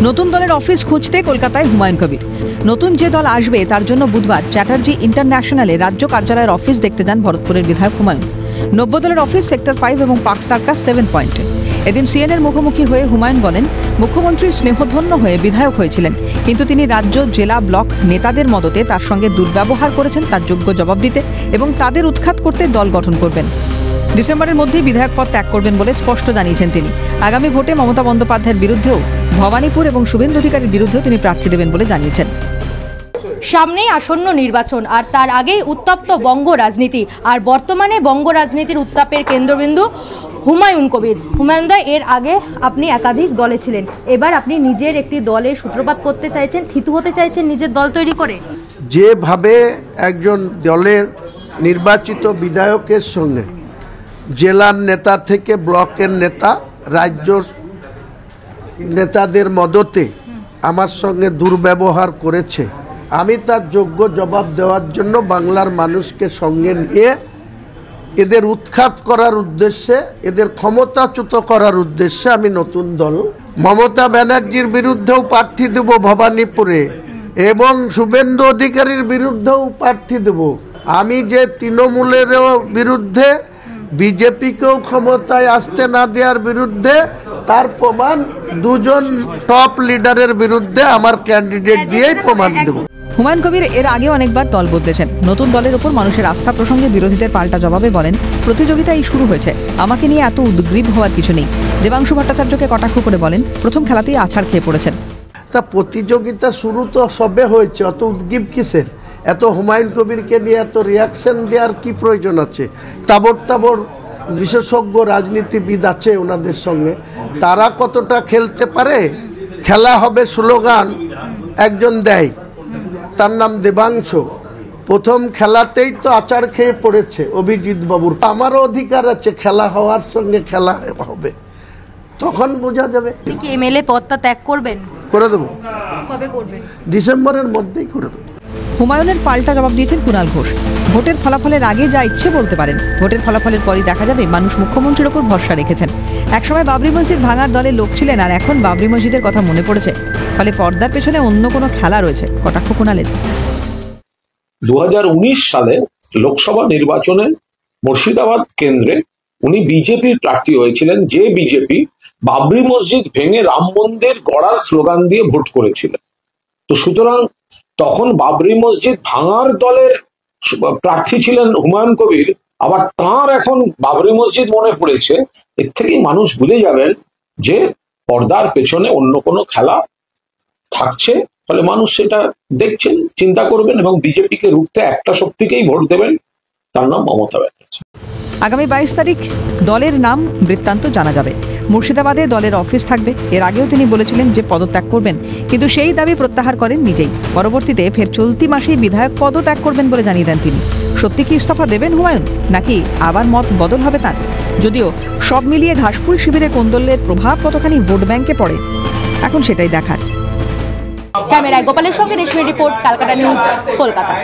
নতুন দলের অফিস খুঁজতে কলকাতায় হুমায়ুন কবির। নতুন যে দল আসবে তার জন্য বুধবার চ্যাটার্জি ইন্টারন্যাশনালে রাজ্য কার্যালয়ের অফিস দেখতে যান ভরতপুরের বিধায়ক হুমায়ুন। 90 দলের অফিস সেক্টর 5 এবং পার্ক সার্কাস 7 পয়েন্টে। এদিন সিএনএর মুখোমুখি হয়ে হুমায়ুন বলেন, মুখ্যমন্ত্রী স্নেহধন্য হয়ে বিধায়ক হয়েছিলেন, কিন্তু তিনি রাজ্য, জেলা, ব্লক নেতাদের মদতে তার সঙ্গে দুর্ব্যবহার করেছেন তার যোগ্য জবাব দিতে এবং তাদের উৎখাত করতে দল গঠন করবেন। ডিসেম্বরের মধ্যেই বিধায়ক পদ ত্যাগ করবেন বলে স্পষ্ট জানিয়েছেন তিনি। আগামী ভোটে মমতা বন্দ্যোপাধ্যায়ের বিরুদ্ধেও, ভবানীপুর এবং শুভেন্দু অধিকারীর বিরুদ্ধেও তিনি প্রার্থী দেবেন বলে জানিয়েছেন। সামনেই আসন্ন নির্বাচন, আর তার আগেই উত্তপ্ত বঙ্গ রাজনীতি, আর বর্তমানে বঙ্গ রাজনীতির উত্তাপের কেন্দ্রবিন্দু হুমায়ুন কবির। হুমায়ুনদা, এর আগে আপনি একাধিক দলে ছিলেন, এবার আপনি নিজের একটি দলের সূত্রপাত করতে চাইছেন, থিতু হতে চাইছেন নিজের দল তৈরি করে। যেভাবে একজন দলের নির্বাচিত বিধায়কের সঙ্গে জেলার নেতা থেকে ব্লকের নেতা, রাজ্য নেতাদের মদতে আমার সঙ্গে দুর্ব্যবহার করেছে, আমি তার যোগ্য জবাব দেওয়ার জন্য বাংলার মানুষকে সঙ্গে নিয়ে এদের উৎখাত করার উদ্দেশ্যে, এদের ক্ষমতাচ্যুত করার উদ্দেশ্যে আমি নতুন দল মমতা ব্যানার্জির বিরুদ্ধেও প্রার্থী দেব ভবানীপুরে এবং শুভেন্দু অধিকারীর বিরুদ্ধেও প্রার্থী দেব। আমি যে তৃণমূলেরও বিরুদ্ধে, বিজেপিকেও ক্ষমতায় আসতে না দেওয়ার বিরুদ্ধে, তার প্রমাণ দুজন টপ লিডারের বিরুদ্ধে আমার ক্যান্ডিডেট দিয়েই প্রমাণ দেব। হুমায়ুন কবির এর আগেও অনেকবার দল বদলেছেন। নতুন দলের উপর মানুষের আস্থা প্রসঙ্গে বিরোধীদের পাল্টা জবাবে বলেন, প্রতিযোগিতা এই শুরু হয়েছে, আমাকে নিয়ে এত উদ্গ্রীব হওয়ার কিছু নেই। দেবাংশু ভট্টাচার্যকে কটাক্ষ করে বলেন, প্রথম খেলাতেই আছাড় খেয়ে পড়েছেন। তা প্রতিযোগিতা শুরু তো সবে হয়েছে, অত উদ্গ্রীব কিসের? এত হুমায়ুন কবিরকে নিয়ে এত রিয়াকশন দেওয়ার কি প্রয়োজন আছে? তাবর বিশেষজ্ঞ রাজনীতিবিদ আছে ওনাদের সঙ্গে, তারা কতটা খেলতে পারে? খেলা হবে স্লোগান একজন দেয়, তার নাম দেবাংশু। প্রথম খেলাতেই তো আচার খেয়ে পড়েছে অভিজিৎ বাবুর। আমারও অধিকার আছে, খেলা হওয়ার সঙ্গে খেলা হবে, তখন বোঝা যাবে। কি এমএলএ পদটা ত্যাগ করবেন? করে দেবো। কবে করবেন? ডিসেম্বরের মধ্যেই করে দেবো। হুমায়ুনের পাল্টা জবাব দিয়েছেন কুণাল ঘোষ। ভোটের ফলাফলের আগে যা ইচ্ছে বলতে পারেন, ভোটের ফলাফলের পরই দেখা যাবে মানুষ মুখ্যমন্ত্রীর ওপর ভরসা রেখেছেন। একসময় বাবরি মসজিদ ভাঙার দলের লোক ছিলেন, আর এখন বাবরি মসজিদের কথা মনে পড়েছে, ফলে পর্দার পেছনে অন্য কোনো খেলা রয়েছে। কটাক্ষ কুণালের। 2019 সালে লোকসভা নির্বাচনে মুর্শিদাবাদ কেন্দ্রে উনি বিজেপির প্রার্থী হয়েছিলেন, যে বিজেপি বাবরি মসজিদ ভেঙে রাম মন্দির গড়ার স্লোগান দিয়ে ভোট করেছিলেন। তো সুতরাং তখন বাবরি মসজিদ ভাঙার দলের প্রার্থী ছিলেন হুমায়ুন কবির, আবার তাঁর এখন বাবরি মসজিদ মনে পড়েছে। এর থেকেই মানুষ বুঝে যাবেন যে পর্দার পেছনে অন্য কোনো খেলা থাকছে। ফলে মানুষ সেটা দেখছেন, চিন্তা করবেন এবং বিজেপিকে রুখতে একটা শক্তিকেই ভোট দেবেন, তার নাম মমতা ব্যানার্জি। আগামী 22 তারিখ দলের নাম বৃত্তান্ত জানা যাবে। মুর্শিদাবাদে দলের অফিস থাকবে। এর আগেও তিনি বলেছিলেন যে পদত্যাগ করবেন, কিন্তু সেই দাবি প্রত্যাহার করেন নিজেই। পরবর্তীতে ফের চলতি মাসেই বিধায়ক পদত্যাগ করবেন বলে জানিয়ে দেন তিনি। সত্যি কি ইস্তফা দেবেন হুমায়ুন, নাকি আবার মত বদল হবে তার? যদিও সব মিলিয়ে ঘাসফুল শিবিরে কোন্দলের প্রভাব কতখানি ভোট ব্যাংকে পড়ে, এখন সেটাই দেখার। ক্যামেরায় গোপালের সঙ্গে রেশমি রিপোর্ট, ক্যালকাটা নিউজ, কলকাতা।